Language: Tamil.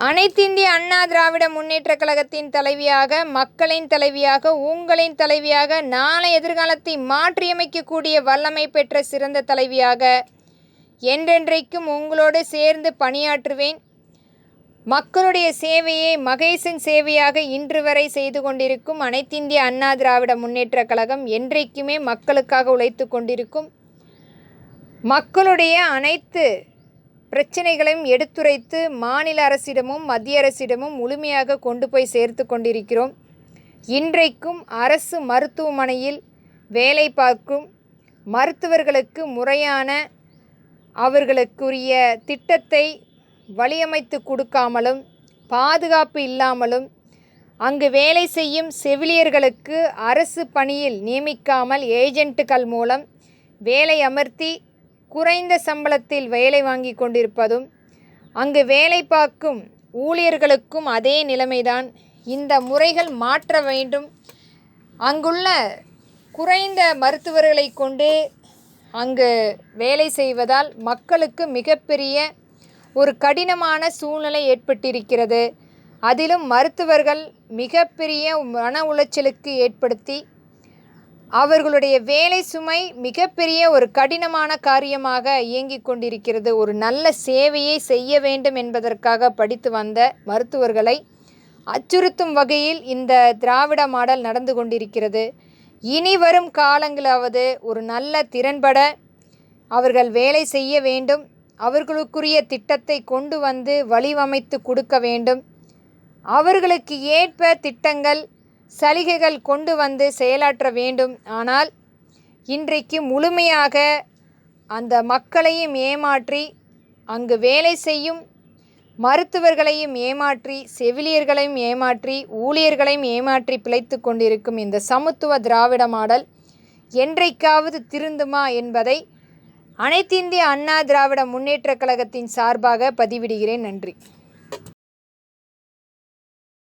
அனைத்திந்திய அண்ணா திராவிட முன்னேற்றக் கழகத்தின் தலைவியாக, மக்களின் தலைவியாக, உங்களின் தலைவியாக, நாளை எதிர்காலத்தை மாற்றியமைக்கக்கூடிய வல்லமை பெற்ற சிறந்த தலைவியாக என்றென்றைக்கும் உங்களோடு சேர்ந்து பணியாற்றுவேன். மக்களுடைய சேவையை மகேசன் சேவையாக இன்று வரை செய்து கொண்டிருக்கும் அனைத்திந்திய அண்ணா திராவிட முன்னேற்றக் கழகம் என்றைக்குமே மக்களுக்காக உழைத்து கொண்டிருக்கும். மக்களுடைய அனைத்து பிரச்சனைகளையும் எடுத்துரைத்து மாநில அரசிடமும் மத்திய அரசிடமும் முழுமையாக கொண்டு போய் சேர்த்து கொண்டிருக்கிறோம். இன்றைக்கும் அரசு மருத்துவமனையில் வேலை பார்க்கும் மருத்துவர்களுக்கு முறையான அவர்களுக்குரிய திட்டத்தை வழியமைத்து கொடுக்காமலும், பாதுகாப்பு இல்லாமலும், அங்கு வேலை செய்யும் செவிலியர்களுக்கு அரசு பணியில் நியமிக்காமல் ஏஜென்ட்டுகள் மூலம் வேலை அமர்த்தி குறைந்த சம்பளத்தில் வேலை வாங்கி கொண்டிருப்பதும், அங்கு வேலை பார்க்கும் ஊழியர்களுக்கும் அதே நிலைமைதான். இந்த முறைகள் மாற்ற வேண்டும். அங்குள்ள குறைந்த மருத்துவர்களை கொண்டு அங்கு வேலை செய்வதால் மக்களுக்கு மிகப்பெரிய ஒரு கடினமான சூழ்நிலை ஏற்பட்டிருக்கிறது. அதிலும் மருத்துவர்கள் மிகப்பெரிய மன உளைச்சலுக்கு ஏற்படுத்தி அவர்களுடைய வேலை சுமை மிகப்பெரிய ஒரு கடினமான காரியமாக இயங்கிக் கொண்டிருக்கிறது. ஒரு நல்ல சேவையை செய்ய வேண்டும் என்பதற்காக படித்து வந்த மருத்துவர்களை அச்சுறுத்தும் வகையில் இந்த திராவிட மாடல் நடந்து கொண்டிருக்கிறது. இனி வரும் காலங்களாவது ஒரு நல்ல திறன்பட அவர்கள் வேலை செய்ய வேண்டும். அவர்களுக்குரிய திட்டத்தை கொண்டு வந்து வடிவமைத்து கொடுக்க வேண்டும். அவர்களுக்கு ஏற்ப திட்டங்கள், சலுகைகள் கொண்டு வந்து செயலாற்ற வேண்டும். ஆனால் இன்றைக்கு முழுமையாக அந்த மக்களையும் ஏமாற்றி, அங்கு வேலை செய்யும் மருத்துவர்களையும் ஏமாற்றி, செவிலியர்களையும் ஏமாற்றி, ஊழியர்களையும் ஏமாற்றி பிழைத்து கொண்டிருக்கும் இந்த சமத்துவ திராவிட மாடல் என்றைக்காவது திருந்துமா என்பதை அனைத்திந்திய அண்ணா திராவிட முன்னேற்றக் கழகத்தின் சார்பாக பதிவிடுகிறேன். நன்றி.